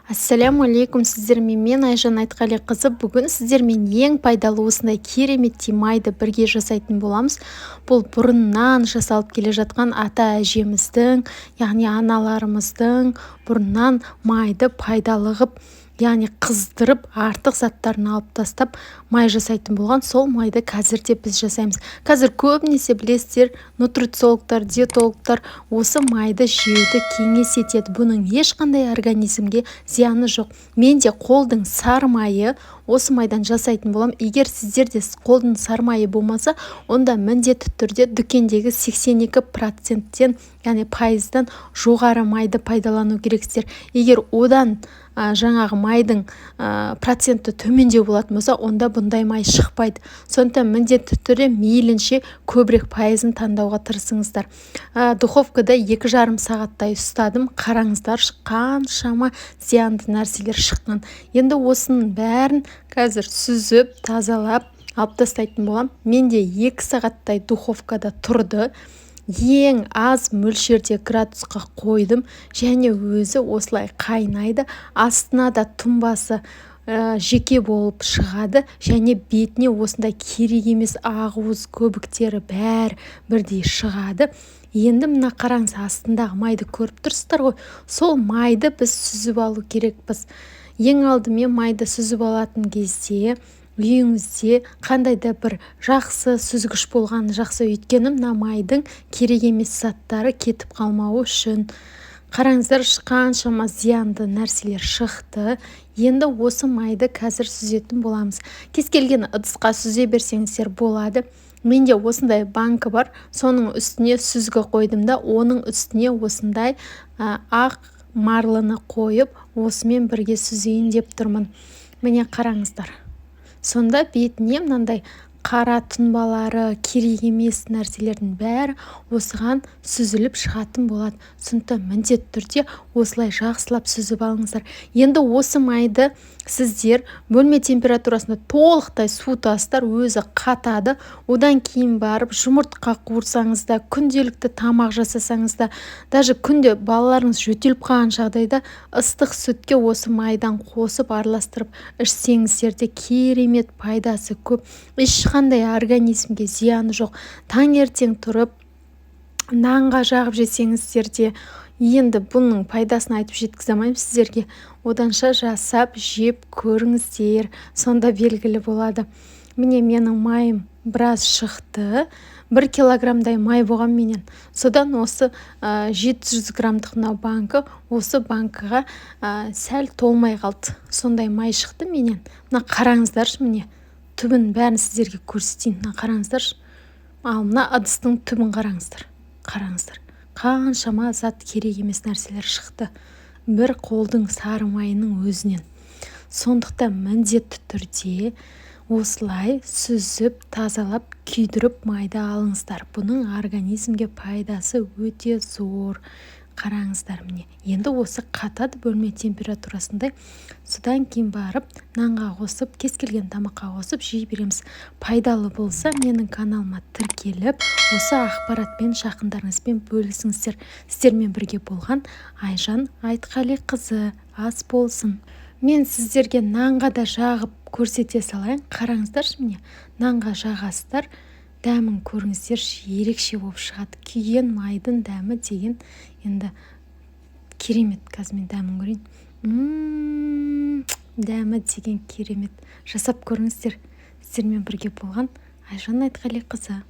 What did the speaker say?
Ассаляму алейкум, сіздермен мен Айжан Айтқалиқызы. Бүгін сіздермен ең пайдалы осындай керемет майды бірге жасайтын боламыз. Бұл бұрыннан жасалып келе жатқан ата әжеміздің, яғни аналарымыздың бұрыннан майды пайдалы қып, яғни қыздырып артық заттарын алып тастап май жасайтын болған. Сол майды қазір де біз жасаймыз. Қазір көбінесе білесіздер, нутрициологтар, диетологтар осы майды жеуді кеңес етеді. Бұның ешқандай организмге зияны жоқ. Мен де қолдың сары майы осы майдан жасайтын болам. Егер сіздерде қолдың сары майы болмаса, онда міндетті түрде дүкендегі 82%-тен, яғни пайыздан жоғары майды пайдалану керексіздер. Егер одан жаңағы майдың проценті төмендеу болатын болса, онда бұндай май шықпайды. Сондықтан міндетті түрде мейлінше көбірек пайызын таңдауға тырысыңыздар. Духовкада 2,5 сағаттай ұстадым. Қараңыздар, қаншама зиянды нәрселер шыққан. Енді осының бәрін қазір сүзіп, тазалап алып тастайтын болам. Менде 2 сағаттай духовкада тұрды. Ең аз мөлшерде градусқа қойдым, және өзі осылай қайнайды. Астына да тұнбасы жеке болып шығады, және бетіне осындай керек емес ақуыз көбіктері бәрі бірдей шығады. Енді мына қараңыз, астындағы майды көріп тұрсыздар ғой, сол майды біз сүзіп алу керекпіз. Ең алдымен майды сүзіп алатын кезде үйіңізде қандай да бір жақсы сүзгіш болғаны жақсы. Өйткені мына майдың керек емес заттары кетіп қалмауы үшін. Қараңыздар, қаншама зиянды нәрселер шықты. Енді осы майды қазір сүзетін боламыз. Кез келген ыдысқа сүзе берсеңіздер болады. Менде осындай банка бар, соның үстіне сүзгі қойдым да, оның үстіне осындай ақ марлыны қойып, осымен бірге сүзейін деп тұрмын. Міне қараңыздар. Сонда бетіне мынандай қара тұнбалары, керек емес нәрселердің бәрі осыған сүзіліп шығатын болады. Сондықтан міндетті түрде осылай жақсылап сүзіп алыңыздар. Енді осы майды сіздер бөлме температурасында толықтай суытасыздар, өзі қатады. Одан кейін барып жұмыртқа қуырсаңыз да, күнделікті тамақ жасасаңыз да, даже күнде балаларыңыз жөтеліп қалған жағдайда ыстық сүтке осы майдан қосып араластырып ішсеңіздер де керемет пайдасы көп. Ешқандай организмге зияны жоқ. Таңертең тұрып нанға жағып жесеңіздер де, енді бұның пайдасын айтып жеткізе алмаймын сіздерге. Оданша жасап жеп көріңіздер, сонда белгілі болады. Міне менің майым біраз шықты. 1 килограммдай май болған менен. Содан осы 700 граммдық мынау банка, осы банкаға сәл толмай қалды. Сондай май шықты менен. Мына қараңыздаршы, міне түбін бәрін сіздерге көрсетейін. Мына қараңыздаршы. Ал мына ыдыстың түбін қараңыздар. Қараңыздар. Қаншама зат керек емес нәрселер шықты. Бір қолдың сары майының өзінен. Сондықтан міндетті түрде осылай сүзіп, тазалап, күйдіріп майды алыңыздар. Бұның организмге пайдасы өте зор. Қараңыздар, міне. Енді осы қатады бөлме температурасындай. Содан кейін барып нанға қосып, кез келген тамаққа қосып жей береміз. Пайдалы болса, менің каналыма тіркеліп, осы ақпаратпен жақындарыңызбен бөлісіңіздер. Сіздермен бірге болған Айжан Айтқалиқызы. Ас болсын. Мен сіздерге нанға да жағып көрсете салайын. Қараңыздаршы, міне. Нанға жағасыздар. Дәмін көріңіздерші, ерекше болып шығады. Күйген майдың дәмі деген енді керемет. Қазір мен дәмін көрейін. Дәмі деген керемет. Жасап көріңіздер. Сіздермен бірге болған Айжан Айтқалиқызы.